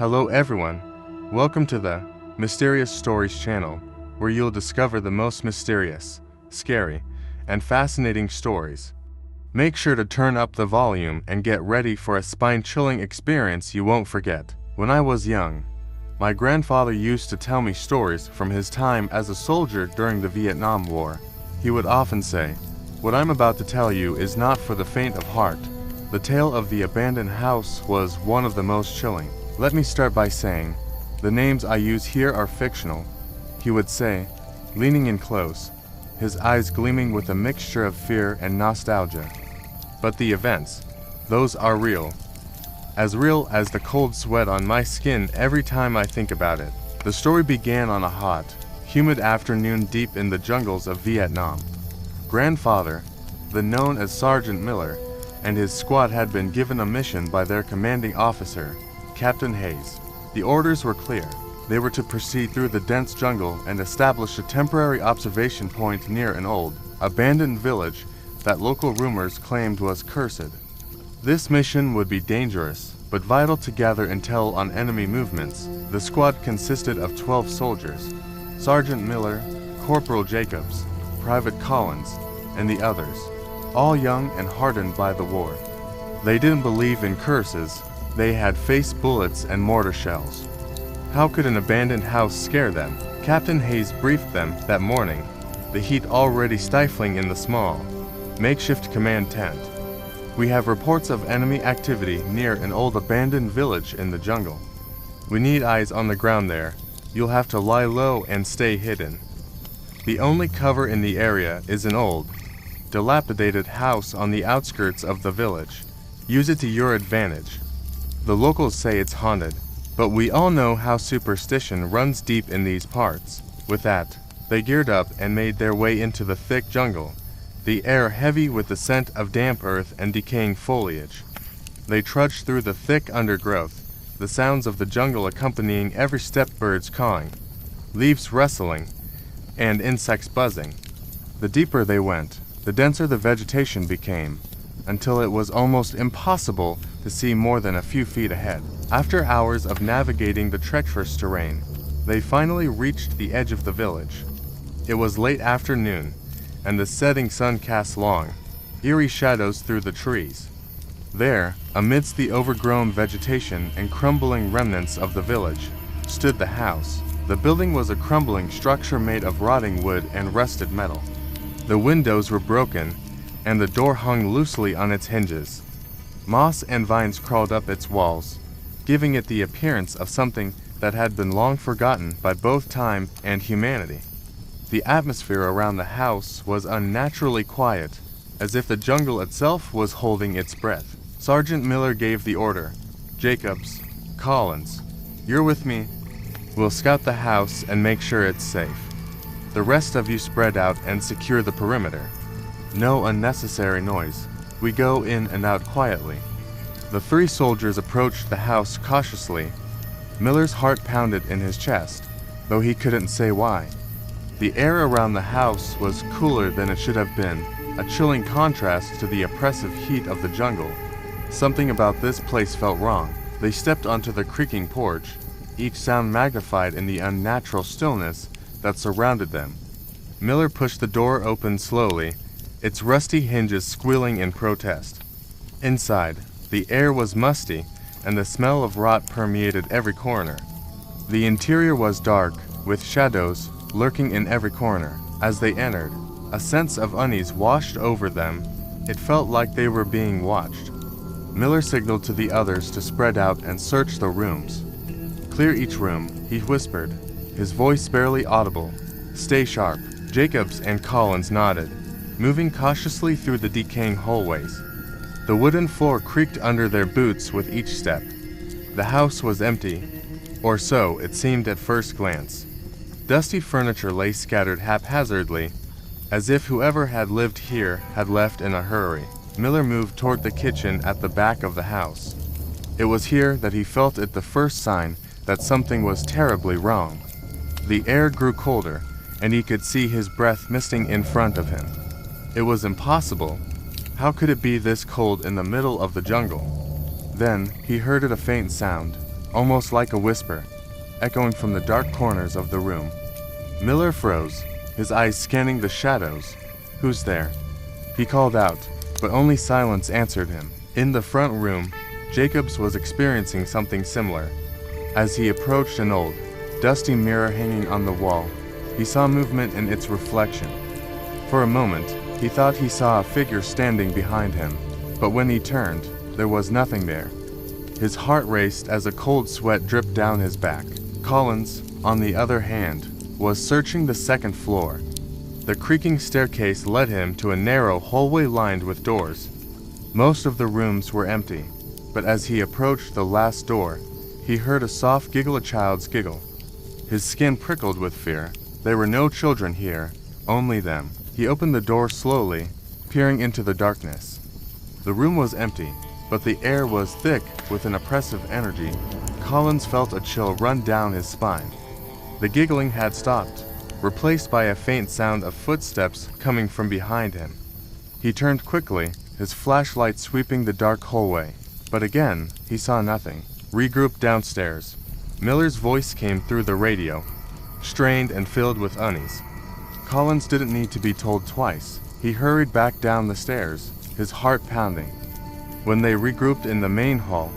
Hello everyone, welcome to the Mysterious Stories channel, where you'll discover the most mysterious, scary, and fascinating stories. Make sure to turn up the volume and get ready for a spine-chilling experience you won't forget. When I was young, my grandfather used to tell me stories from his time as a soldier during the Vietnam War. He would often say, "What I'm about to tell you is not for the faint of heart." The tale of the abandoned house was one of the most chilling. Let me start by saying, the names I use here are fictional, he would say, leaning in close, his eyes gleaming with a mixture of fear and nostalgia. But the events, those are real. As real as the cold sweat on my skin every time I think about it. The story began on a hot, humid afternoon deep in the jungles of Vietnam. Grandfather, the known as Sergeant Miller, and his squad had been given a mission by their commanding officer, Captain Hayes. The orders were clear. They were to proceed through the dense jungle and establish a temporary observation point near an old, abandoned village that local rumors claimed was cursed. This mission would be dangerous, but vital to gather intel on enemy movements. The squad consisted of 12 soldiers, Sergeant Miller, Corporal Jacobs, Private Collins, and the others, all young and hardened by the war. They didn't believe in curses. They had faced bullets and mortar shells. How could an abandoned house scare them? Captain Hayes briefed them that morning, the heat already stifling in the small, makeshift command tent. "We have reports of enemy activity near an old abandoned village in the jungle. We need eyes on the ground there. You'll have to lie low and stay hidden. The only cover in the area is an old, dilapidated house on the outskirts of the village. Use it to your advantage. The locals say it's haunted, but we all know how superstition runs deep in these parts." With that, they geared up and made their way into the thick jungle, the air heavy with the scent of damp earth and decaying foliage. They trudged through the thick undergrowth, the sounds of the jungle accompanying every step, birds cawing, leaves rustling, and insects buzzing. The deeper they went, the denser the vegetation became, until it was almost impossible to see more than a few feet ahead. After hours of navigating the treacherous terrain, they finally reached the edge of the village. It was late afternoon, and the setting sun cast long, eerie shadows through the trees. There, amidst the overgrown vegetation and crumbling remnants of the village, stood the house. The building was a crumbling structure made of rotting wood and rusted metal. The windows were broken, and the door hung loosely on its hinges. Moss and vines crawled up its walls, giving it the appearance of something that had been long forgotten by both time and humanity. The atmosphere around the house was unnaturally quiet, as if the jungle itself was holding its breath. Sergeant Miller gave the order, "Jacobs, Collins, you're with me. We'll scout the house and make sure it's safe. The rest of you spread out and secure the perimeter. No unnecessary noise. We go in and out quietly." The three soldiers approached the house cautiously. Miller's heart pounded in his chest, though he couldn't say why. The air around the house was cooler than it should have been, a chilling contrast to the oppressive heat of the jungle. Something about this place felt wrong. They stepped onto the creaking porch, each sound magnified in the unnatural stillness that surrounded them. Miller pushed the door open slowly, its rusty hinges squealing in protest. Inside, the air was musty, and the smell of rot permeated every corner. The interior was dark, with shadows lurking in every corner. As they entered, a sense of unease washed over them. It felt like they were being watched. Miller signaled to the others to spread out and search the rooms. "Clear each room," he whispered, his voice barely audible. "Stay sharp." Jacobs and Collins nodded, moving cautiously through the decaying hallways. The wooden floor creaked under their boots with each step. The house was empty, or so it seemed at first glance. Dusty furniture lay scattered haphazardly, as if whoever had lived here had left in a hurry. Miller moved toward the kitchen at the back of the house. It was here that he felt it the first sign that something was terribly wrong. The air grew colder, and he could see his breath misting in front of him. It was impossible. How could it be this cold in the middle of the jungle? Then he heard a faint sound, almost like a whisper, echoing from the dark corners of the room. Miller froze, his eyes scanning the shadows. "Who's there?" He called out, but only silence answered him. In the front room, Jacobs was experiencing something similar. As he approached an old, dusty mirror hanging on the wall, he saw movement in its reflection. For a moment, he thought he saw a figure standing behind him, but when he turned, there was nothing there. His heart raced as a cold sweat dripped down his back. Collins, on the other hand, was searching the second floor. The creaking staircase led him to a narrow hallway lined with doors. Most of the rooms were empty, but as he approached the last door, he heard a soft giggle, a child's giggle. His skin prickled with fear. There were no children here, only them. He opened the door slowly, peering into the darkness. The room was empty, but the air was thick with an oppressive energy. Collins felt a chill run down his spine. The giggling had stopped, replaced by a faint sound of footsteps coming from behind him. He turned quickly, his flashlight sweeping the dark hallway, but again, he saw nothing. Regrouped downstairs. Miller's voice came through the radio, strained and filled with unease. Collins didn't need to be told twice. He hurried back down the stairs, his heart pounding. When they regrouped in the main hall,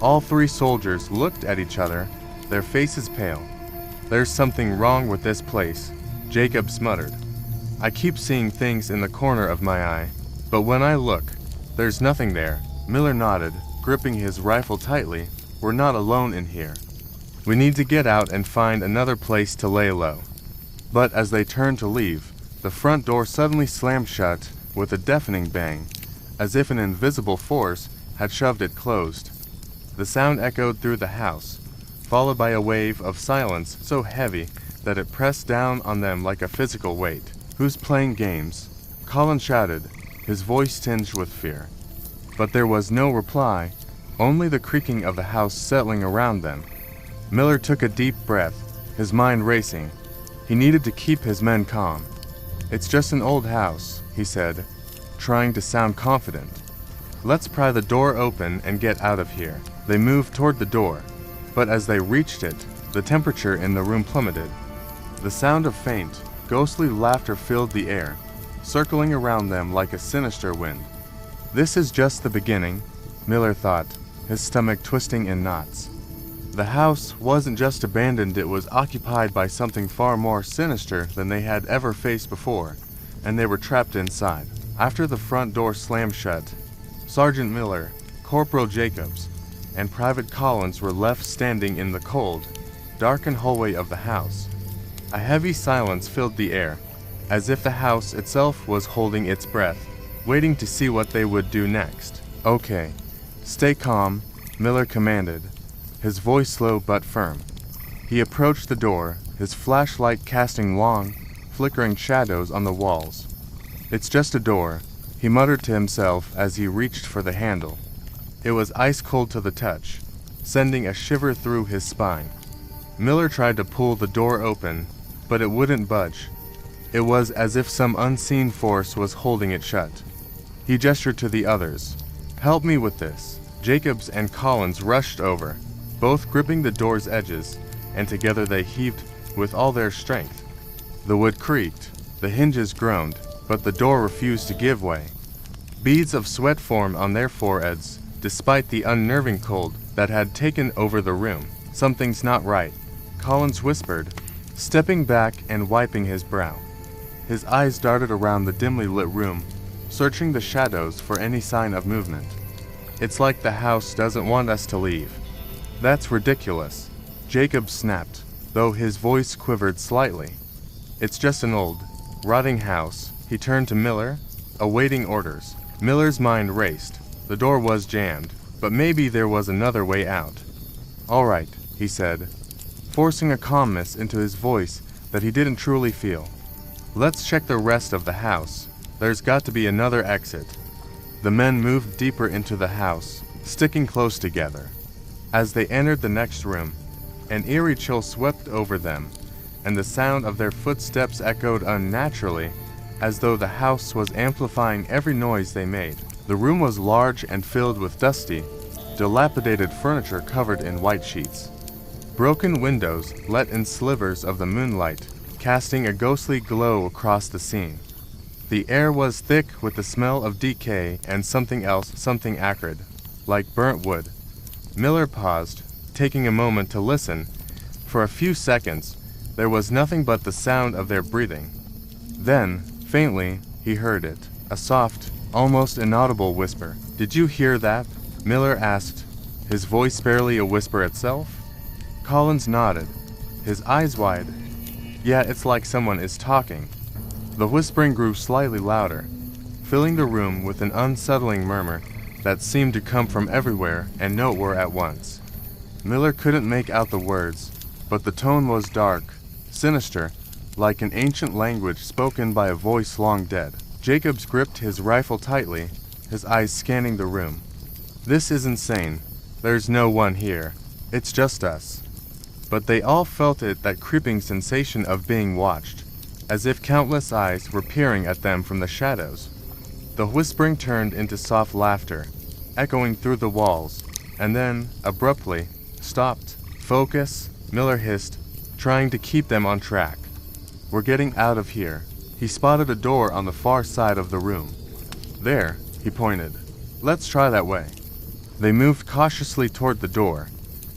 all three soldiers looked at each other, their faces pale. "There's something wrong with this place," Jacobs muttered. "I keep seeing things in the corner of my eye, but when I look, there's nothing there." Miller nodded, gripping his rifle tightly. "We're not alone in here. We need to get out and find another place to lay low." But as they turned to leave, the front door suddenly slammed shut with a deafening bang, as if an invisible force had shoved it closed. The sound echoed through the house, followed by a wave of silence so heavy that it pressed down on them like a physical weight. "Who's playing games?" Collins shouted, his voice tinged with fear. But there was no reply, only the creaking of the house settling around them. Miller took a deep breath, his mind racing. He needed to keep his men calm. "It's just an old house," he said, trying to sound confident. "Let's pry the door open and get out of here." They moved toward the door, but as they reached it, the temperature in the room plummeted. The sound of faint, ghostly laughter filled the air, circling around them like a sinister wind. "This is just the beginning," Miller thought, his stomach twisting in knots. The house wasn't just abandoned, it was occupied by something far more sinister than they had ever faced before, and they were trapped inside. After the front door slammed shut, Sergeant Miller, Corporal Jacobs, and Private Collins were left standing in the cold, darkened hallway of the house. A heavy silence filled the air, as if the house itself was holding its breath, waiting to see what they would do next. "Okay, stay calm," Miller commanded, his voice slow but firm. He approached the door, his flashlight casting long, flickering shadows on the walls. "It's just a door," he muttered to himself as he reached for the handle. It was ice cold to the touch, sending a shiver through his spine. Miller tried to pull the door open, but it wouldn't budge. It was as if some unseen force was holding it shut. He gestured to the others. "Help me with this." Jacobs and Collins rushed over, both gripping the door's edges, and together they heaved with all their strength. The wood creaked, the hinges groaned, but the door refused to give way. Beads of sweat formed on their foreheads, despite the unnerving cold that had taken over the room. "Something's not right," Collins whispered, stepping back and wiping his brow. His eyes darted around the dimly lit room, searching the shadows for any sign of movement. "It's like the house doesn't want us to leave." "That's ridiculous," Jacob snapped, though his voice quivered slightly. "It's just an old, rotting house." He turned to Miller, awaiting orders. Miller's mind raced. The door was jammed, but maybe there was another way out. "All right," he said, forcing a calmness into his voice that he didn't truly feel. "Let's check the rest of the house. There's got to be another exit." The men moved deeper into the house, sticking close together. As they entered the next room, an eerie chill swept over them, and the sound of their footsteps echoed unnaturally, as though the house was amplifying every noise they made. The room was large and filled with dusty, dilapidated furniture covered in white sheets. Broken windows let in slivers of the moonlight, casting a ghostly glow across the scene. The air was thick with the smell of decay and something else, something acrid, like burnt wood. Miller paused, taking a moment to listen. For a few seconds, there was nothing but the sound of their breathing. Then, faintly, he heard it, a soft, almost inaudible whisper. "Did you hear that?" Miller asked, his voice barely a whisper itself. Collins nodded, his eyes wide. "Yeah, it's like someone is talking." The whispering grew slightly louder, filling the room with an unsettling murmur that seemed to come from everywhere and nowhere at once. Miller couldn't make out the words, but the tone was dark, sinister, like an ancient language spoken by a voice long dead. Jacobs gripped his rifle tightly, his eyes scanning the room. "This is insane. There's no one here. It's just us." But they all felt it, that creeping sensation of being watched, as if countless eyes were peering at them from the shadows. The whispering turned into soft laughter, echoing through the walls, and then, abruptly, stopped. "Focus," Miller hissed, trying to keep them on track. "We're getting out of here." He spotted a door on the far side of the room. "There," he pointed. "Let's try that way." They moved cautiously toward the door,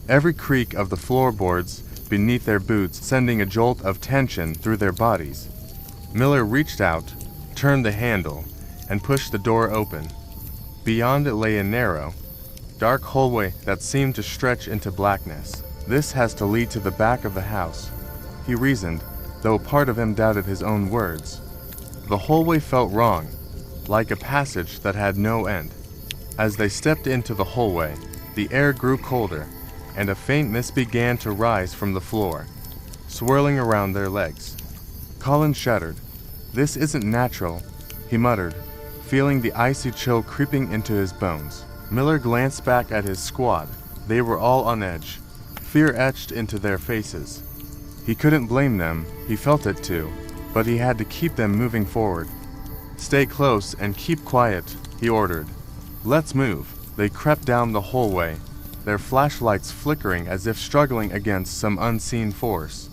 every creak of the floorboards beneath their boots sending a jolt of tension through their bodies. Miller reached out, turned the handle, and pushed the door open. Beyond it lay a narrow, dark hallway that seemed to stretch into blackness. "This has to lead to the back of the house," he reasoned, though part of him doubted his own words. The hallway felt wrong, like a passage that had no end. As they stepped into the hallway, the air grew colder, and a faint mist began to rise from the floor, swirling around their legs. Colin shuddered. "This isn't natural," he muttered, feeling the icy chill creeping into his bones. Miller glanced back at his squad. They were all on edge, fear etched into their faces. He couldn't blame them, he felt it too, but he had to keep them moving forward. "Stay close and keep quiet," he ordered. "Let's move." They crept down the hallway, their flashlights flickering as if struggling against some unseen force.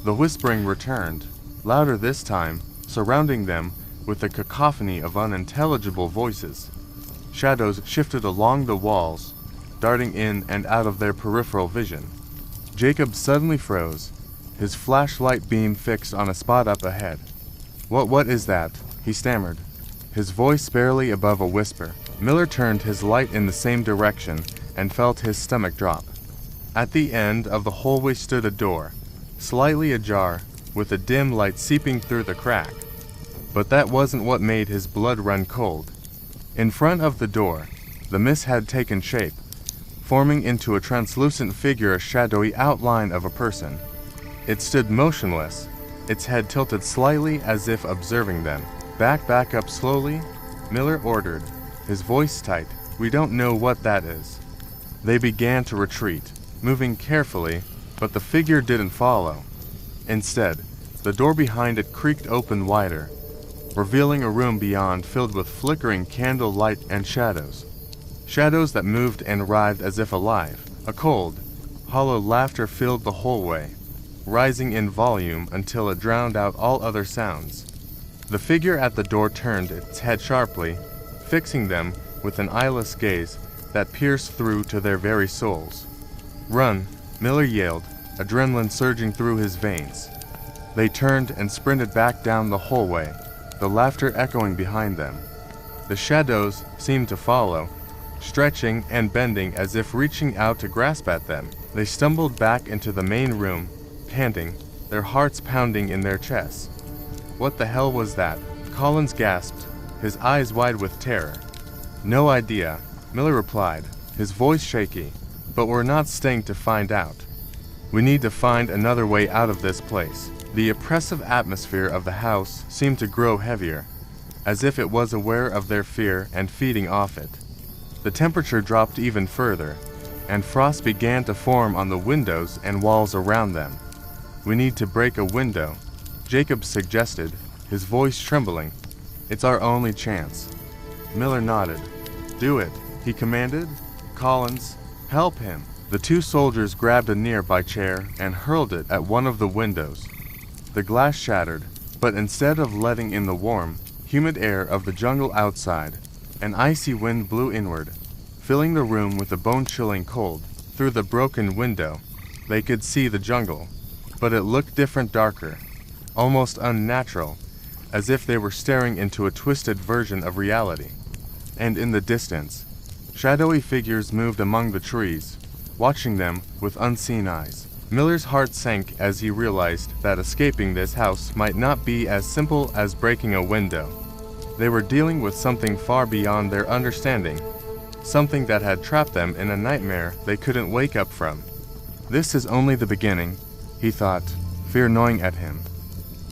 The whispering returned, louder this time, surrounding them with a cacophony of unintelligible voices. Shadows shifted along the walls, darting in and out of their peripheral vision. Jacob suddenly froze, his flashlight beam fixed on a spot up ahead. What is that?" he stammered, his voice barely above a whisper. Miller turned his light in the same direction and felt his stomach drop. At the end of the hallway stood a door, slightly ajar, with a dim light seeping through the crack. But that wasn't what made his blood run cold. In front of the door, the mist had taken shape, forming into a translucent figure, a shadowy outline of a person. It stood motionless, its head tilted slightly as if observing them. Back up slowly," Miller ordered, his voice tight. "We don't know what that is." They began to retreat, moving carefully, but the figure didn't follow. Instead, the door behind it creaked open wider, revealing a room beyond filled with flickering candle light and shadows. Shadows that moved and writhed as if alive. A cold, hollow laughter filled the hallway, rising in volume until it drowned out all other sounds. The figure at the door turned its head sharply, fixing them with an eyeless gaze that pierced through to their very souls. "Run," Miller yelled, adrenaline surging through his veins. They turned and sprinted back down the hallway, the laughter echoing behind them. The shadows seemed to follow, stretching and bending as if reaching out to grasp at them. They stumbled back into the main room, panting, their hearts pounding in their chests. "What the hell was that?" Collins gasped, his eyes wide with terror. "No idea," Miller replied, his voice shaky, "but we're not staying to find out. We need to find another way out of this place." The oppressive atmosphere of the house seemed to grow heavier, as if it was aware of their fear and feeding off it. The temperature dropped even further, and frost began to form on the windows and walls around them. "We need to break a window," Jacob suggested, his voice trembling. "It's our only chance." Miller nodded. "Do it," he commanded. Collins, help him! The two soldiers grabbed a nearby chair and hurled it at one of the windows. The glass shattered, but instead of letting in the warm, humid air of the jungle outside, an icy wind blew inward, filling the room with a bone-chilling cold. Through the broken window, they could see the jungle, but it looked different, darker, almost unnatural, as if they were staring into a twisted version of reality. And in the distance, shadowy figures moved among the trees, watching them with unseen eyes. Miller's heart sank as he realized that escaping this house might not be as simple as breaking a window. They were dealing with something far beyond their understanding, something that had trapped them in a nightmare they couldn't wake up from. This is only the beginning, he thought, fear gnawing at him.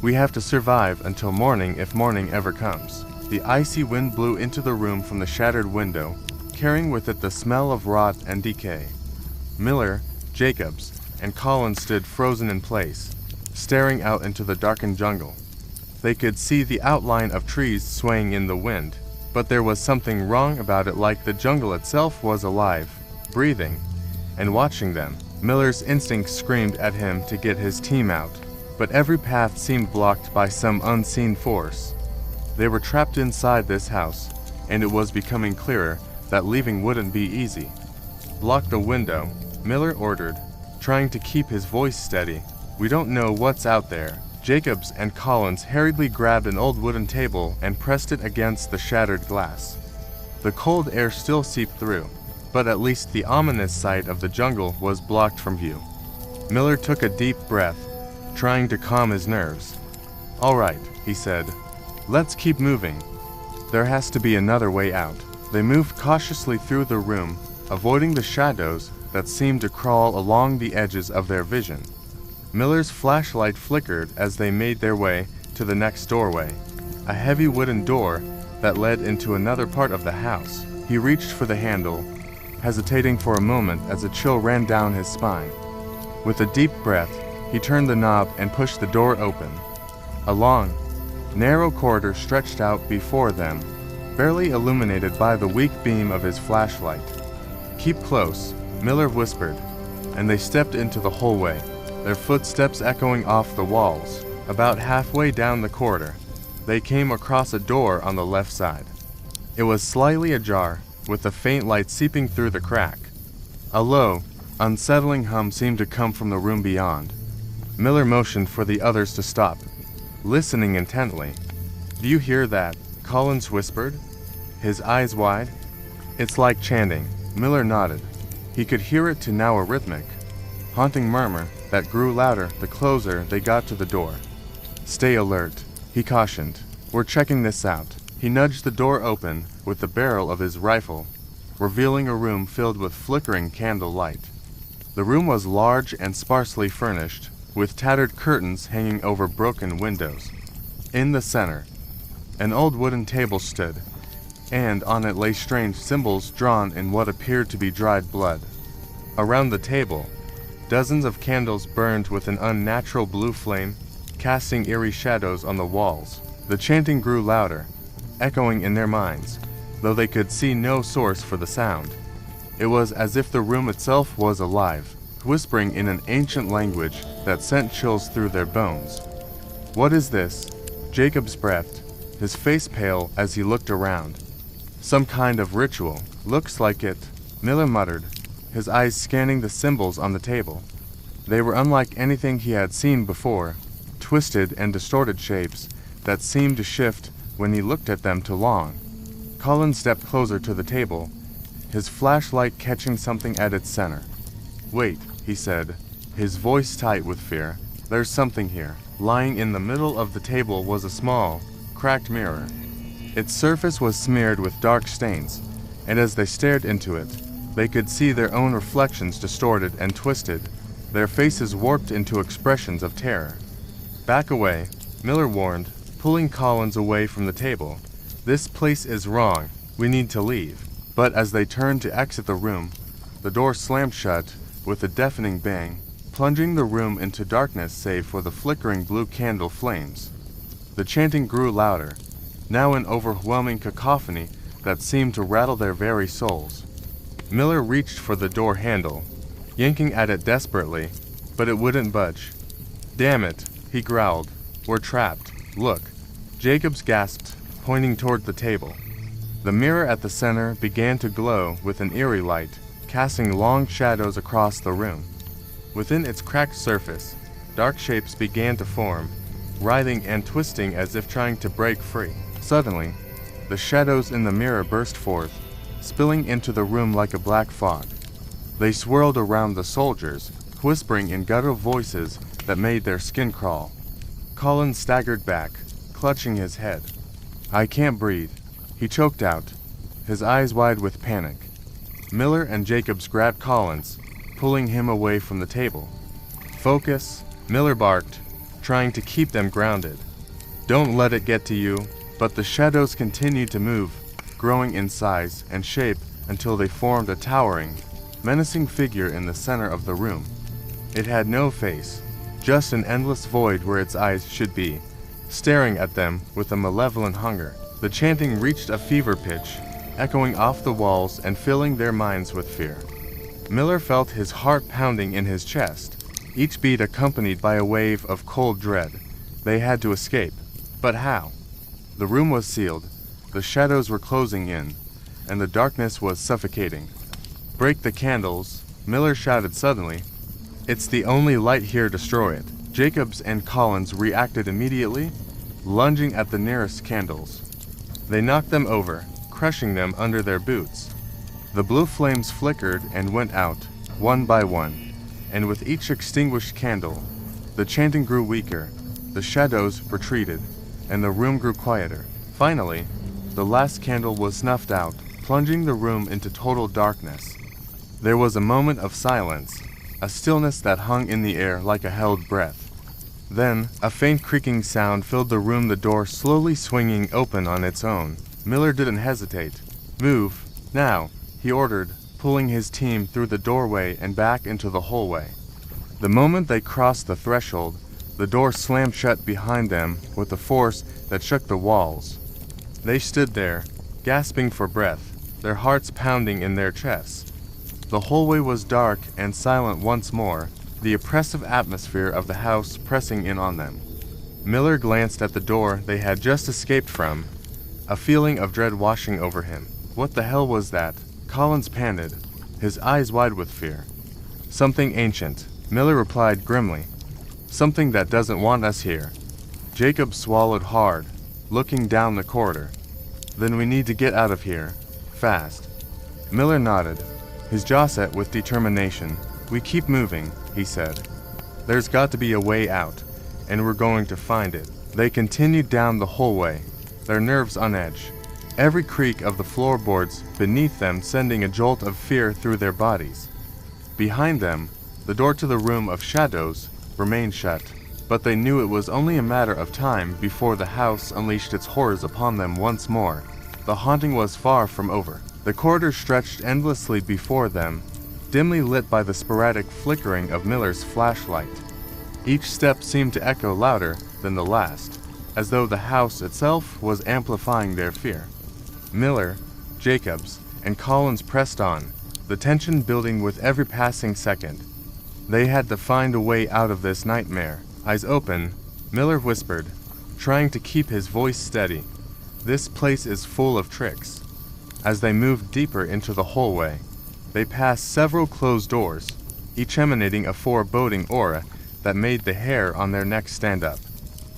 We have to survive until morning, if morning ever comes. The icy wind blew into the room from the shattered window, carrying with it the smell of rot and decay. Miller, Jacobs, and Collins stood frozen in place, staring out into the darkened jungle. They could see the outline of trees swaying in the wind, but there was something wrong about it, like the jungle itself was alive, breathing, and watching them. Miller's instinct screamed at him to get his team out, but every path seemed blocked by some unseen force. They were trapped inside this house, and it was becoming clearer that leaving wouldn't be easy. "Block the window," Miller ordered, trying to keep his voice steady. "We don't know what's out there." Jacobs and Collins hurriedly grabbed an old wooden table and pressed it against the shattered glass. The cold air still seeped through, but at least the ominous sight of the jungle was blocked from view. Miller took a deep breath, trying to calm his nerves. "All right," he said. "Let's keep moving. There has to be another way out." They moved cautiously through the room, avoiding the shadows that seemed to crawl along the edges of their vision. Miller's flashlight flickered as they made their way to the next doorway, a heavy wooden door that led into another part of the house. He reached for the handle, hesitating for a moment as a chill ran down his spine. With a deep breath, he turned the knob and pushed the door open. A long, narrow corridor stretched out before them, barely illuminated by the weak beam of his flashlight. "Keep close," Miller whispered, and they stepped into the hallway, their footsteps echoing off the walls. About halfway down the corridor, they came across a door on the left side. It was slightly ajar, with a faint light seeping through the crack. A low, unsettling hum seemed to come from the room beyond. Miller motioned for the others to stop, listening intently. "Do you hear that?" Collins whispered, his eyes wide. "It's like chanting." Miller nodded. He could hear it, to now a rhythmic, haunting murmur that grew louder the closer they got to the door. "Stay alert," he cautioned. "We're checking this out." He nudged the door open with the barrel of his rifle, revealing a room filled with flickering candle light. The room was large and sparsely furnished, with tattered curtains hanging over broken windows. In the center, an old wooden table stood, and on it lay strange symbols drawn in what appeared to be dried blood. Around the table, dozens of candles burned with an unnatural blue flame, casting eerie shadows on the walls. The chanting grew louder, echoing in their minds, though they could see no source for the sound. It was as if the room itself was alive, whispering in an ancient language that sent chills through their bones. "What is this?" Jacobs breathed, his face pale as he looked around. "Some kind of ritual. Looks like it," Miller muttered, his eyes scanning the symbols on the table. They were unlike anything he had seen before, twisted and distorted shapes that seemed to shift when he looked at them too long. Collins stepped closer to the table, his flashlight catching something at its center. "Wait," he said, his voice tight with fear. "There's something here." Lying in the middle of the table was a small, cracked mirror. Its surface was smeared with dark stains, and as they stared into it, they could see their own reflections distorted and twisted, their faces warped into expressions of terror. "Back away," Miller warned, pulling Collins away from the table. "This place is wrong. We need to leave." But as they turned to exit the room, the door slammed shut with a deafening bang, plunging the room into darkness save for the flickering blue candle flames. The chanting grew louder, now an overwhelming cacophony that seemed to rattle their very souls. Miller reached for the door handle, yanking at it desperately, but it wouldn't budge. "Damn it," he growled. "We're trapped. Look." Jacobs gasped, pointing toward the table. The mirror at the center began to glow with an eerie light, casting long shadows across the room. Within its cracked surface, dark shapes began to form, writhing and twisting as if trying to break free. Suddenly, the shadows in the mirror burst forth, spilling into the room like a black fog. They swirled around the soldiers, whispering in guttural voices that made their skin crawl. Colin staggered back, clutching his head. "I can't breathe," he choked out, his eyes wide with panic. Miller and Jacobs grabbed Collins, pulling him away from the table. "Focus," Miller barked, trying to keep them grounded. "Don't let it get to you." But the shadows continued to move, growing in size and shape until they formed a towering, menacing figure in the center of the room. It had no face, just an endless void where its eyes should be, staring at them with a malevolent hunger. The chanting reached a fever pitch, echoing off the walls and filling their minds with fear. Miller felt his heart pounding in his chest, each beat accompanied by a wave of cold dread. They had to escape. But how? The room was sealed, the shadows were closing in, and the darkness was suffocating. "Break the candles," Miller shouted suddenly. "It's the only light here, destroy it." Jacobs and Collins reacted immediately, lunging at the nearest candles. They knocked them over, crushing them under their boots. The blue flames flickered and went out, one by one, and with each extinguished candle, the chanting grew weaker, the shadows retreated, and the room grew quieter. Finally, the last candle was snuffed out, plunging the room into total darkness. There was a moment of silence, a stillness that hung in the air like a held breath. Then, a faint creaking sound filled the room, the door slowly swinging open on its own. Miller didn't hesitate. "Move, now," he ordered, pulling his team through the doorway and back into the hallway. The moment they crossed the threshold, the door slammed shut behind them with a force that shook the walls. They stood there, gasping for breath, their hearts pounding in their chests. The hallway was dark and silent once more, the oppressive atmosphere of the house pressing in on them. Miller glanced at the door they had just escaped from, a feeling of dread washing over him. What the hell was that? Collins panted, his eyes wide with fear. "Something ancient," Miller replied grimly. "Something that doesn't want us here." Jacob swallowed hard, looking down the corridor. "Then we need to get out of here, fast." Miller nodded, his jaw set with determination. "We keep moving," he said. "There's got to be a way out, and we're going to find it." They continued down the hallway, their nerves on edge, every creak of the floorboards beneath them sending a jolt of fear through their bodies. Behind them, the door to the room of shadows remained shut, but they knew it was only a matter of time before the house unleashed its horrors upon them once more. The haunting was far from over. The corridor stretched endlessly before them, dimly lit by the sporadic flickering of Miller's flashlight. Each step seemed to echo louder than the last, as though the house itself was amplifying their fear. Miller, Jacobs, and Collins pressed on, the tension building with every passing second. They had to find a way out of this nightmare. Eyes open, Miller whispered, trying to keep his voice steady. "This place is full of tricks." As they moved deeper into the hallway, they passed several closed doors, each emanating a foreboding aura that made the hair on their necks stand up.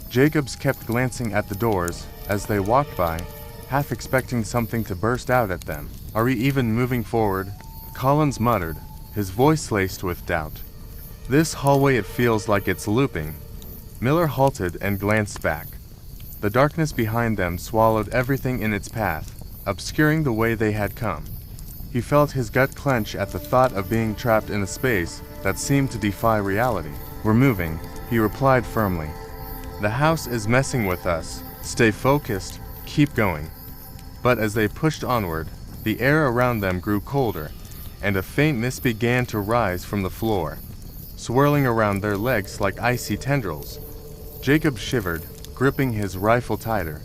Jacobs kept glancing at the doors as they walked by, half expecting something to burst out at them. "Are we even moving forward?" Collins muttered, his voice laced with doubt. "This hallway, it feels like it's looping." Miller halted and glanced back. The darkness behind them swallowed everything in its path, obscuring the way they had come. He felt his gut clench at the thought of being trapped in a space that seemed to defy reality. "We're moving," he replied firmly. "The house is messing with us. Stay focused, keep going." But as they pushed onward, the air around them grew colder, and a faint mist began to rise from the floor, swirling around their legs like icy tendrils. Jacob shivered, gripping his rifle tighter.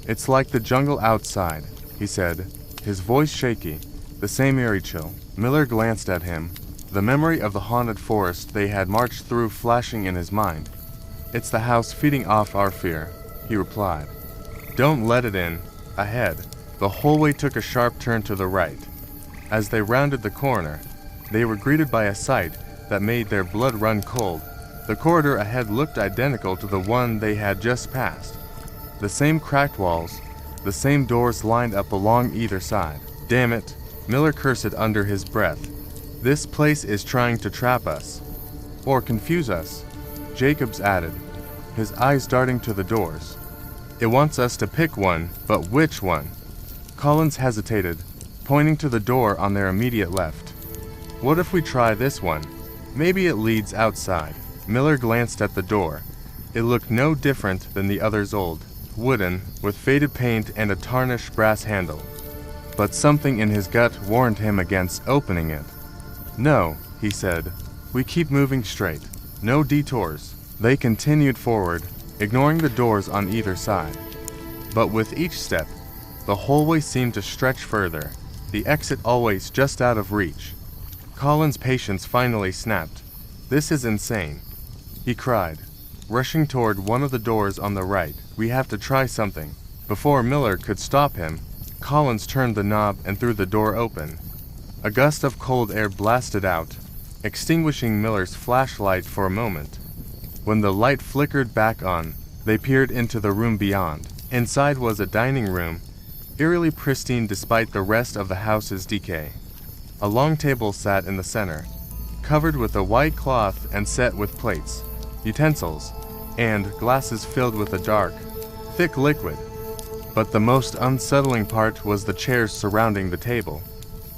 "It's like the jungle outside," he said, his voice shaky. the same eerie chill. Miller glanced at him, the memory of the haunted forest they had marched through flashing in his mind. "It's the house feeding off our fear," he replied. "Don't let it in." Ahead, the hallway took a sharp turn to the right. As they rounded the corner, they were greeted by a sight that made their blood run cold. The corridor ahead looked identical to the one they had just passed. The same cracked walls, the same doors lined up along either side. "Damn it," Miller cursed under his breath. "This place is trying to trap us. Or confuse us," Jacobs added, his eyes darting to the doors. "It wants us to pick one, but which one?" Collins hesitated, pointing to the door on their immediate left. "What if we try this one? Maybe it leads outside." Miller glanced at the door. It looked no different than the other's old, wooden, with faded paint and a tarnished brass handle. But something in his gut warned him against opening it. "No," he said. "We keep moving straight. No detours." They continued forward, ignoring the doors on either side. But with each step, the hallway seemed to stretch further, the exit always just out of reach. Colin's patience finally snapped. "This is insane," he cried, rushing toward one of the doors on the right. "We have to try something." Before Miller could stop him, Collins turned the knob and threw the door open. A gust of cold air blasted out, extinguishing Miller's flashlight for a moment. When the light flickered back on, they peered into the room beyond. Inside was a dining room, eerily pristine despite the rest of the house's decay. A long table sat in the center, covered with a white cloth and set with plates, utensils, and glasses filled with a dark, thick liquid. But the most unsettling part was the chairs surrounding the table.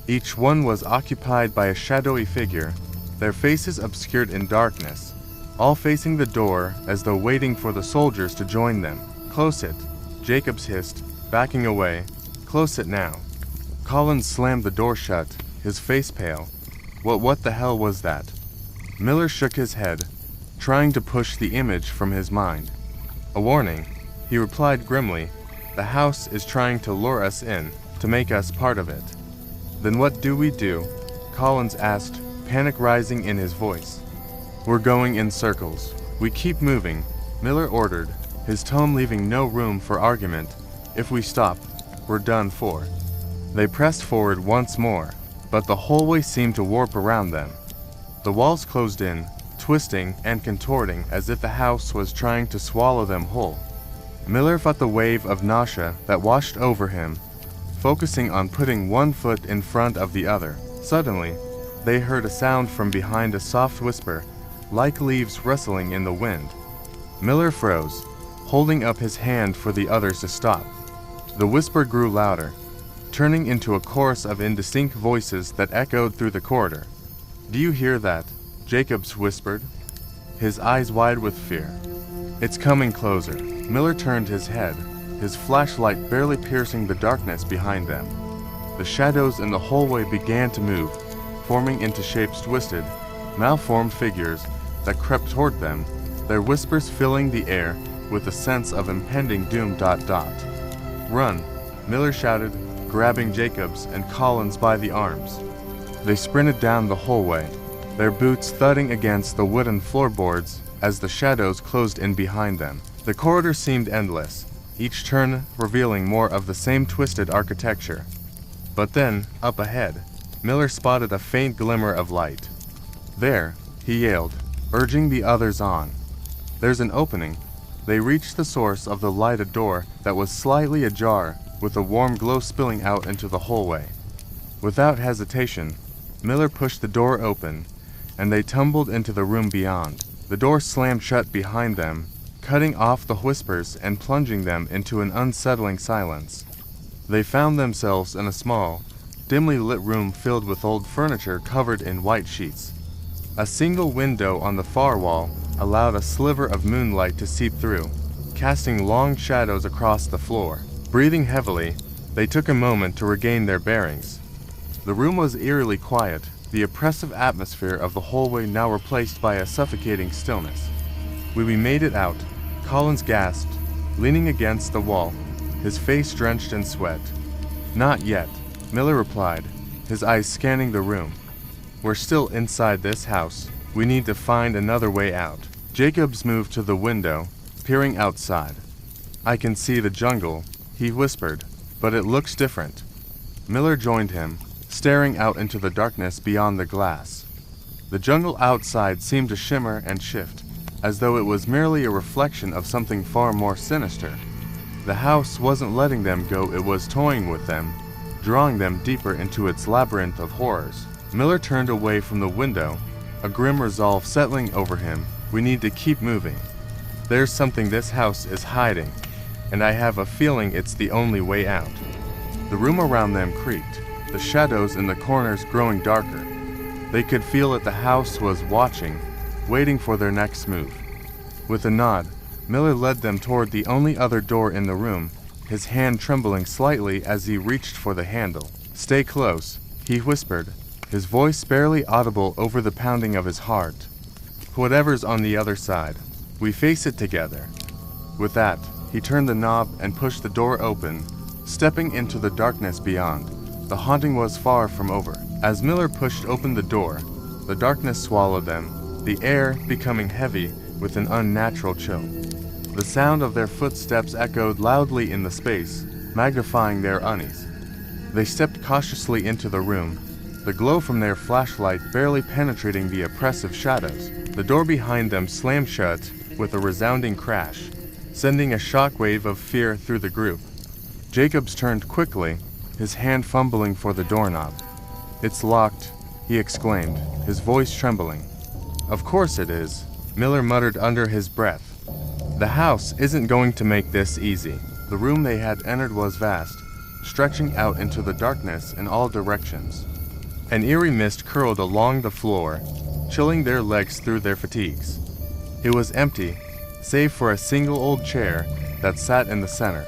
Each one was occupied by a shadowy figure, their faces obscured in darkness, all facing the door as though waiting for the soldiers to join them. "Close it," Jacobs hissed, backing away. "Close it now." Collins slammed the door shut, his face pale. What the hell was that?" Miller shook his head, trying to push the image from his mind. "A warning," he replied grimly. "The house is trying to lure us in, to make us part of it." "Then what do we do?" Collins asked, panic rising in his voice. "We're going in circles. We keep moving," Miller ordered, his tone leaving no room for argument. "If we stop, we're done for." They pressed forward once more, but the hallway seemed to warp around them. The walls closed in, twisting and contorting as if the house was trying to swallow them whole. Miller fought the wave of nausea that washed over him, focusing on putting one foot in front of the other. Suddenly, they heard a sound from behind, a soft whisper, like leaves rustling in the wind. Miller froze, holding up his hand for the others to stop. The whisper grew louder, turning into a chorus of indistinct voices that echoed through the corridor. "Do you hear that?" Jacobs whispered, his eyes wide with fear. "It's coming closer." Miller turned his head, his flashlight barely piercing the darkness behind them. The shadows in the hallway began to move, forming into shapes twisted, malformed figures that crept toward them, their whispers filling the air with a sense of impending doom. "Run," Miller shouted, grabbing Jacobs and Collins by the arms. They sprinted down the hallway, their boots thudding against the wooden floorboards as the shadows closed in behind them. The corridor seemed endless, each turn revealing more of the same twisted architecture. But then, up ahead, Miller spotted a faint glimmer of light. "There," he yelled, urging the others on. "There's an opening." They reached the source of the light, a door that was slightly ajar, with a warm glow spilling out into the hallway. Without hesitation, Miller pushed the door open, and they tumbled into the room beyond. The door slammed shut behind them, cutting off the whispers and plunging them into an unsettling silence. They found themselves in a small, dimly lit room filled with old furniture covered in white sheets. A single window on the far wall allowed a sliver of moonlight to seep through, casting long shadows across the floor. Breathing heavily, they took a moment to regain their bearings. The room was eerily quiet, the oppressive atmosphere of the hallway now replaced by a suffocating stillness. "We made it out," Collins gasped, leaning against the wall, his face drenched in sweat. "Not yet," Miller replied, his eyes scanning the room. We're still inside this house. We need to find another way out. Jacobs moved to the window, peering outside. I can see the jungle, he whispered, but it looks different. Miller joined him, staring out into the darkness beyond the glass. The jungle outside seemed to shimmer and shift, as though it was merely a reflection of something far more sinister. The house wasn't letting them go, it was toying with them, drawing them deeper into its labyrinth of horrors. Miller turned away from the window, a grim resolve settling over him. We need to keep moving. There's something this house is hiding, and I have a feeling it's the only way out. The room around them creaked, the shadows in the corners growing darker. They could feel that the house was watching, waiting for their next move. With a nod, Miller led them toward the only other door in the room, his hand trembling slightly as he reached for the handle. "Stay close," he whispered, his voice barely audible over the pounding of his heart. "Whatever's on the other side, we face it together." With that, he turned the knob and pushed the door open, stepping into the darkness beyond. The haunting was far from over. As Miller pushed open the door, the darkness swallowed them, the air becoming heavy with an unnatural chill. The sound of their footsteps echoed loudly in the space, magnifying their unease. They stepped cautiously into the room, the glow from their flashlight barely penetrating the oppressive shadows. The door behind them slammed shut with a resounding crash, sending a shockwave of fear through the group. Jacobs turned quickly, his hand fumbling for the doorknob. "It's locked," he exclaimed, his voice trembling. "Of course it is," Miller muttered under his breath. "The house isn't going to make this easy." The room they had entered was vast, stretching out into the darkness in all directions. An eerie mist curled along the floor, chilling their legs through their fatigues. It was empty, save for a single old chair that sat in the center,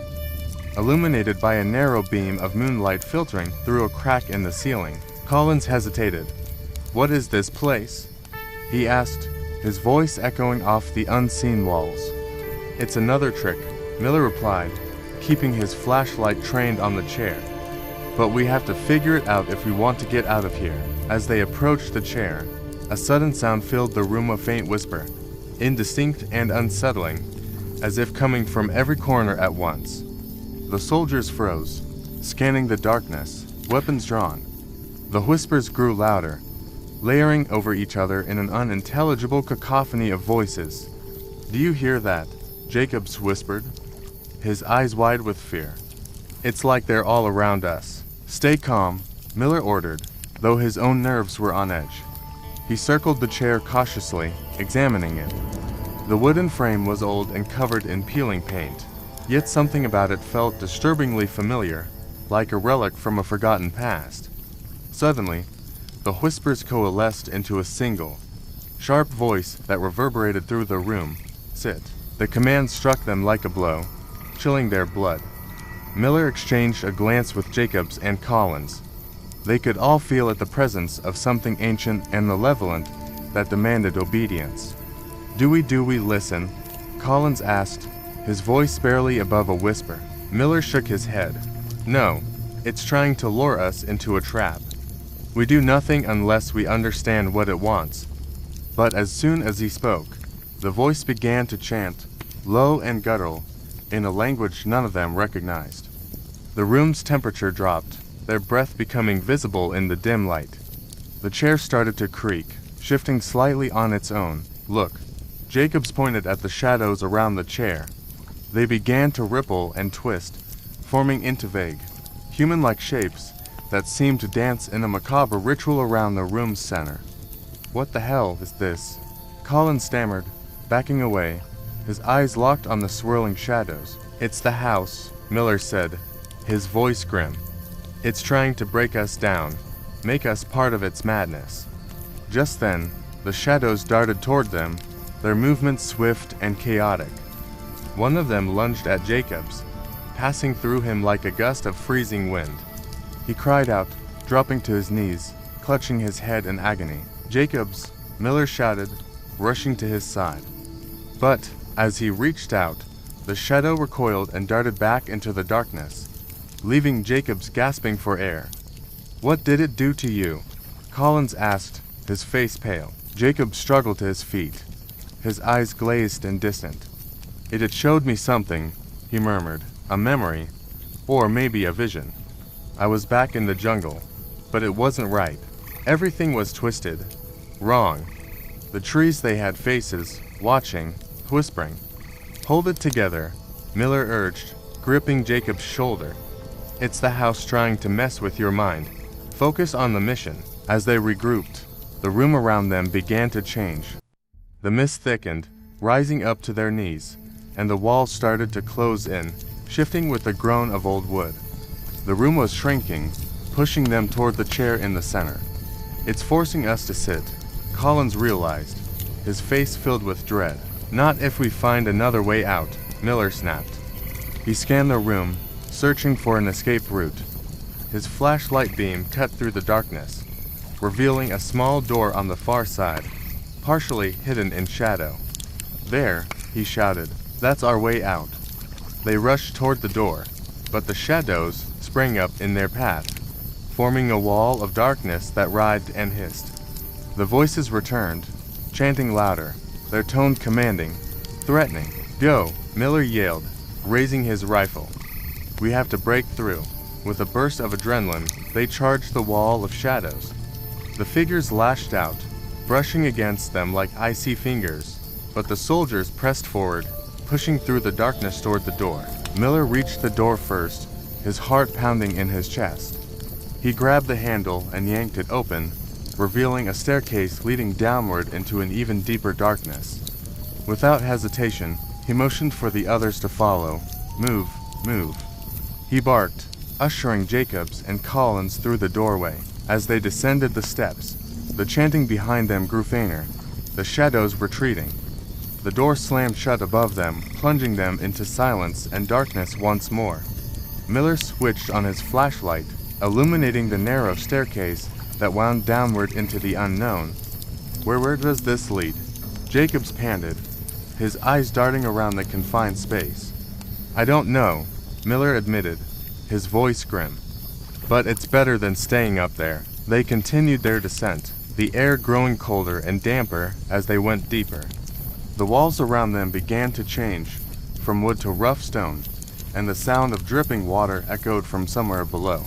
illuminated by a narrow beam of moonlight filtering through a crack in the ceiling. Collins hesitated. "What is this place?" he asked, his voice echoing off the unseen walls. "It's another trick," Miller replied, keeping his flashlight trained on the chair. "But we have to figure it out if we want to get out of here." As they approached the chair, a sudden sound filled the room, a faint whisper, indistinct and unsettling, as if coming from every corner at once. The soldiers froze, scanning the darkness, weapons drawn. The whispers grew louder, layering over each other in an unintelligible cacophony of voices. "Do you hear that?" Jacobs whispered, his eyes wide with fear. "It's like they're all around us." "Stay calm," Miller ordered, though his own nerves were on edge. He circled the chair cautiously, examining it. The wooden frame was old and covered in peeling paint, yet something about it felt disturbingly familiar, like a relic from a forgotten past. Suddenly, the whispers coalesced into a single, sharp voice that reverberated through the room. "Sit." The command struck them like a blow, chilling their blood. Miller exchanged a glance with Jacobs and Collins. They could all feel at the presence of something ancient and malevolent that demanded obedience. Do we listen?" Collins asked, his voice barely above a whisper. Miller shook his head. "No, it's trying to lure us into a trap. We do nothing unless we understand what it wants." But as soon as he spoke, the voice began to chant, low and guttural, in a language none of them recognized. The room's temperature dropped, their breath becoming visible in the dim light. The chair started to creak, shifting slightly on its own. "Look." Jacobs pointed at the shadows around the chair. They began to ripple and twist, forming into vague, human-like shapes that seemed to dance in a macabre ritual around the room's center. "What the hell is this?" Collins stammered, backing away, his eyes locked on the swirling shadows. "It's the house," Miller said, his voice grim. "It's trying to break us down, make us part of its madness." Just then, the shadows darted toward them, their movements swift and chaotic. One of them lunged at Jacobs, passing through him like a gust of freezing wind. He cried out, dropping to his knees, clutching his head in agony. "Jacobs!" Miller shouted, rushing to his side. But, as he reached out, the shadow recoiled and darted back into the darkness, leaving Jacobs gasping for air. What did it do to you? Collins asked, his face pale. Jacob struggled to his feet, his eyes glazed and distant. It had showed me something, he murmured. A memory, or maybe a vision. I was back in the jungle, but it wasn't right. Everything was twisted, wrong. The trees, they had faces, watching, whispering. Hold it together, Miller urged, gripping Jacob's shoulder. It's the house trying to mess with your mind. Focus on the mission. As they regrouped, the room around them began to change. The mist thickened, rising up to their knees, and the walls started to close in, shifting with the groan of old wood. The room was shrinking, pushing them toward the chair in the center. It's forcing us to sit, Collins realized, his face filled with dread. Not if we find another way out, Miller snapped. He scanned the room, searching for an escape route. His flashlight beam cut through the darkness, revealing a small door on the far side, partially hidden in shadow. There, he shouted, that's our way out. They rushed toward the door, but the shadows sprang up in their path, forming a wall of darkness that writhed and hissed. The voices returned, chanting louder, their tone commanding, threatening. Go, Miller yelled, raising his rifle. We have to break through. With a burst of adrenaline, they charged the wall of shadows. The figures lashed out, brushing against them like icy fingers, but the soldiers pressed forward, pushing through the darkness toward the door. Miller reached the door first, his heart pounding in his chest. He grabbed the handle and yanked it open, revealing a staircase leading downward into an even deeper darkness. Without hesitation, he motioned for the others to follow. Move, move. He barked, ushering Jacobs and Collins through the doorway. As they descended the steps, the chanting behind them grew fainter, the shadows retreating. The door slammed shut above them, plunging them into silence and darkness once more. Miller switched on his flashlight, illuminating the narrow staircase that wound downward into the unknown. Where does this lead? Jacobs panted, his eyes darting around the confined space. I don't know, Miller admitted, his voice grim. But it's better than staying up there. They continued their descent, the air growing colder and damper as they went deeper. The walls around them began to change, from wood to rough stone, and the sound of dripping water echoed from somewhere below.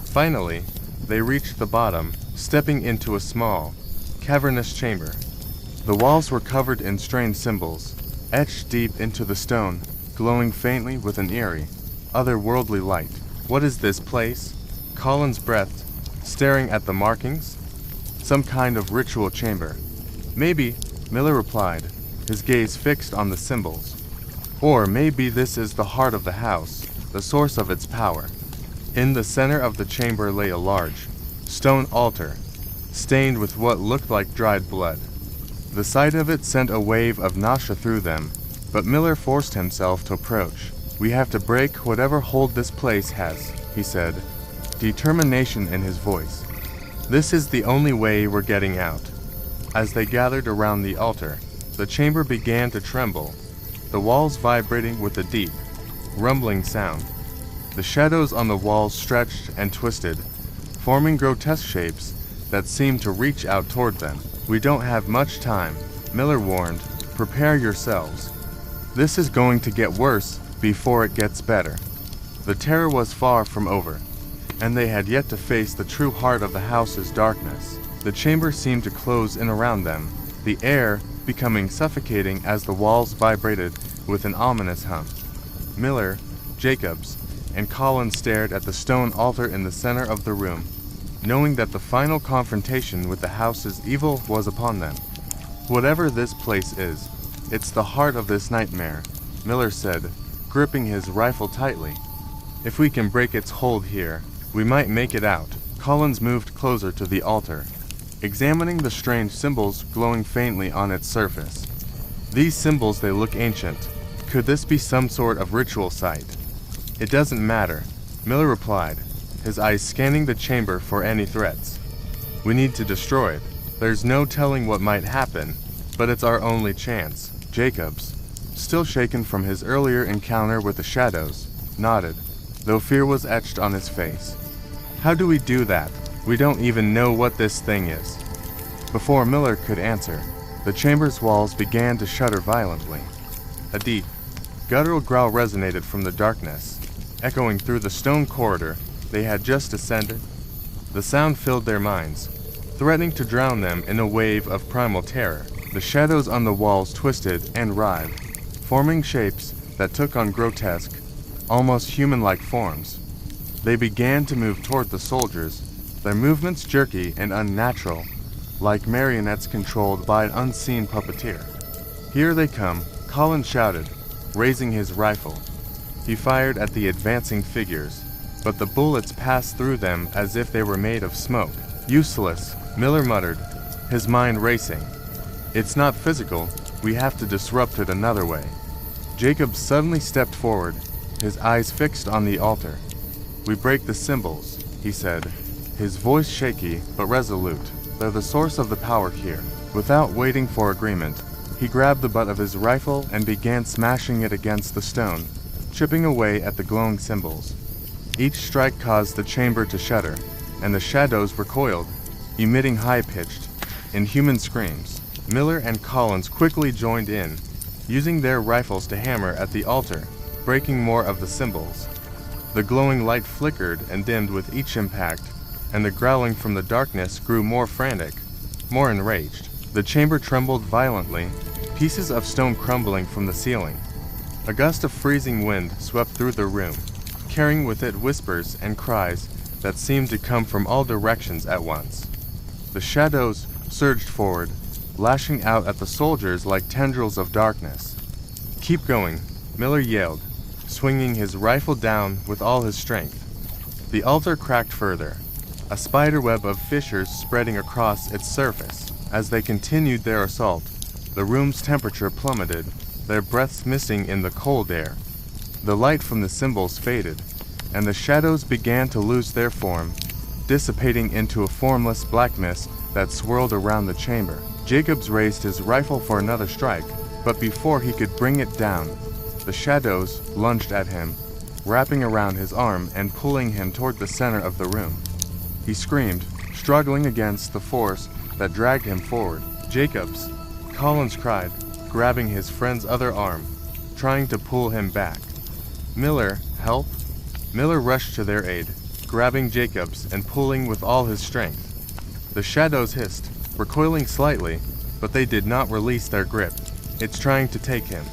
Finally, they reached the bottom, stepping into a small, cavernous chamber. The walls were covered in strange symbols, etched deep into the stone, glowing faintly with an eerie, otherworldly light. What is this place? Collins breathed, staring at the markings. Some kind of ritual chamber. Maybe, Miller replied, his gaze fixed on the symbols. Or maybe this is the heart of the house, the source of its power. In the center of the chamber lay a large, stone altar, stained with what looked like dried blood. The sight of it sent a wave of nausea through them, but Miller forced himself to approach. We have to break whatever hold this place has, he said, determination in his voice. This is the only way we're getting out. As they gathered around the altar, the chamber began to tremble, the walls vibrating with a deep, rumbling sound. The shadows on the walls stretched and twisted, forming grotesque shapes that seemed to reach out toward them. We don't have much time, Miller warned. Prepare yourselves. This is going to get worse before it gets better. The terror was far from over, and they had yet to face the true heart of the house's darkness. The chamber seemed to close in around them, the air becoming suffocating as the walls vibrated with an ominous hum. Miller, Jacobs, and Collins stared at the stone altar in the center of the room, knowing that the final confrontation with the house's evil was upon them. Whatever this place is, it's the heart of this nightmare, Miller said, gripping his rifle tightly. If we can break its hold here, we might make it out. Collins moved closer to the altar, examining the strange symbols glowing faintly on its surface. These symbols, they look ancient. Could this be some sort of ritual site? It doesn't matter, Miller replied, his eyes scanning the chamber for any threats. We need to destroy it. There's no telling what might happen, but it's our only chance. Jacobs, still shaken from his earlier encounter with the shadows, nodded, though fear was etched on his face. How do we do that? We don't even know what this thing is." Before Miller could answer, the chamber's walls began to shudder violently. A deep, guttural growl resonated from the darkness, echoing through the stone corridor they had just ascended. The sound filled their minds, threatening to drown them in a wave of primal terror. The shadows on the walls twisted and writhed, forming shapes that took on grotesque, almost human-like forms. They began to move toward the soldiers, their movements jerky and unnatural, like marionettes controlled by an unseen puppeteer. "Here they come," Colin shouted, raising his rifle. He fired at the advancing figures, but the bullets passed through them as if they were made of smoke. "Useless," Miller muttered, his mind racing. "It's not physical, we have to disrupt it another way." Jacob suddenly stepped forward, his eyes fixed on the altar. "We break the symbols," he said, his voice shaky but resolute. "They're the source of the power here." Without waiting for agreement, he grabbed the butt of his rifle and began smashing it against the stone, chipping away at the glowing symbols. Each strike caused the chamber to shudder, and the shadows recoiled, emitting high-pitched, inhuman screams. Miller and Collins quickly joined in, using their rifles to hammer at the altar, breaking more of the symbols. The glowing light flickered and dimmed with each impact, and the growling from the darkness grew more frantic, more enraged. The chamber trembled violently, pieces of stone crumbling from the ceiling. A gust of freezing wind swept through the room, carrying with it whispers and cries that seemed to come from all directions at once. The shadows surged forward, lashing out at the soldiers like tendrils of darkness. "Keep going," Miller yelled, swinging his rifle down with all his strength. The altar cracked further, a spiderweb of fissures spreading across its surface. As they continued their assault, the room's temperature plummeted, their breaths missing in the cold air. The light from the symbols faded, and the shadows began to lose their form, dissipating into a formless black mist that swirled around the chamber. Jacobs raised his rifle for another strike, but before he could bring it down, the shadows lunged at him, wrapping around his arm and pulling him toward the center of the room. He screamed, struggling against the force that dragged him forward. "Jacobs!" Collins cried, grabbing his friend's other arm, trying to pull him back. "Miller, help!" Miller rushed to their aid, grabbing Jacobs and pulling with all his strength. The shadows hissed, recoiling slightly, but they did not release their grip. "It's trying to take him,"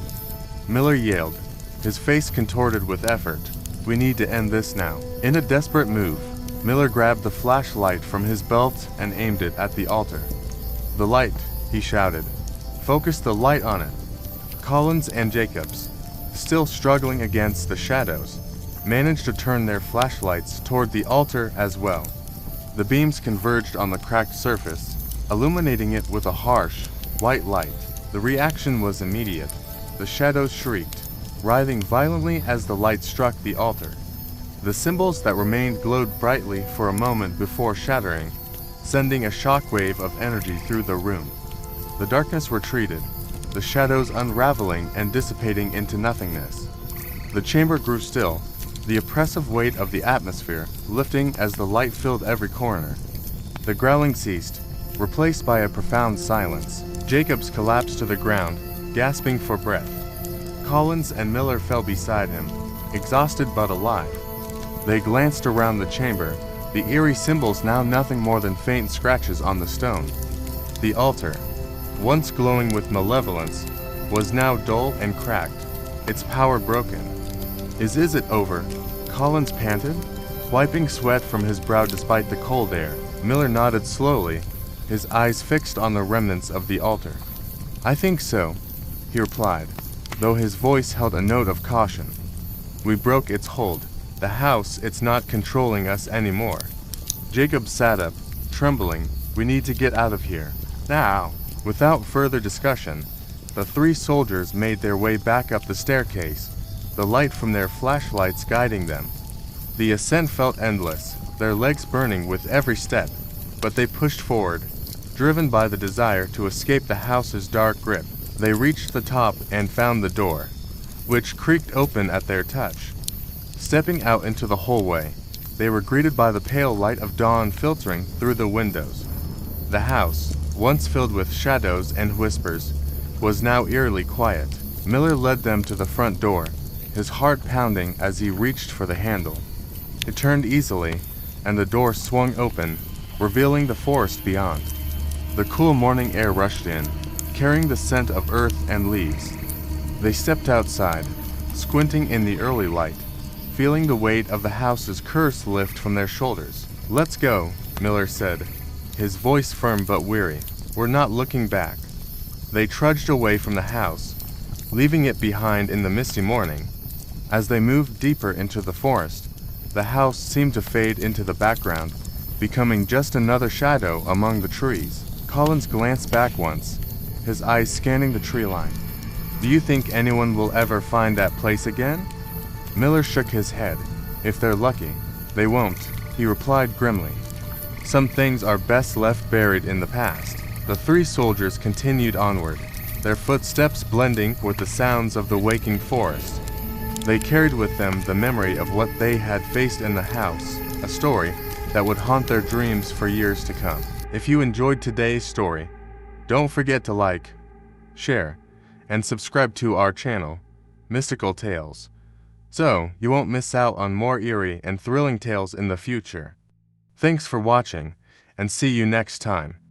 Miller yelled, his face contorted with effort. "We need to end this now." In a desperate move, Miller grabbed the flashlight from his belt and aimed it at the altar. "The light," he shouted. "Focus the light on it." Collins and Jacobs, still struggling against the shadows, managed to turn their flashlights toward the altar as well. The beams converged on the cracked surface, illuminating it with a harsh, white light. The reaction was immediate. The shadows shrieked, writhing violently as the light struck the altar. The symbols that remained glowed brightly for a moment before shattering, sending a shockwave of energy through the room. The darkness retreated, the shadows unraveling and dissipating into nothingness. The chamber grew still, the oppressive weight of the atmosphere lifting as the light filled every corner. The growling ceased, replaced by a profound silence. Jacobs collapsed to the ground, gasping for breath. Collins and Miller fell beside him, exhausted but alive. They glanced around the chamber, the eerie symbols now nothing more than faint scratches on the stone. The altar, once glowing with malevolence, was now dull and cracked, its power broken. Is it over?" Collins panted, wiping sweat from his brow despite the cold air. Miller nodded slowly, his eyes fixed on the remnants of the altar. "I think so," he replied, though his voice held a note of caution. "We broke its hold. The house, it's not controlling us anymore." Jacob sat up, trembling. "We need to get out of here. Now." Without further discussion, the three soldiers made their way back up the staircase, the light from their flashlights guiding them. The ascent felt endless, their legs burning with every step, but they pushed forward, driven by the desire to escape the house's dark grip. They reached the top and found the door, which creaked open at their touch. Stepping out into the hallway, they were greeted by the pale light of dawn filtering through the windows. The house, once filled with shadows and whispers, was now eerily quiet. Miller led them to the front door, his heart pounding as he reached for the handle. It turned easily, and the door swung open, revealing the forest beyond. The cool morning air rushed in, carrying the scent of earth and leaves. They stepped outside, squinting in the early light, feeling the weight of the house's curse lift from their shoulders. "Let's go," Miller said, his voice firm but weary. "We're not looking back." They trudged away from the house, leaving it behind in the misty morning. As they moved deeper into the forest, the house seemed to fade into the background, becoming just another shadow among the trees. Collins glanced back once, his eyes scanning the tree line. "Do you think anyone will ever find that place again?" Miller shook his head. "If they're lucky, they won't," he replied grimly. "Some things are best left buried in the past." The three soldiers continued onward, their footsteps blending with the sounds of the waking forest. They carried with them the memory of what they had faced in the house, a story that would haunt their dreams for years to come. If you enjoyed today's story, don't forget to like, share, and subscribe to our channel, Mystical Tales, so you won't miss out on more eerie and thrilling tales in the future. Thanks for watching, and see you next time.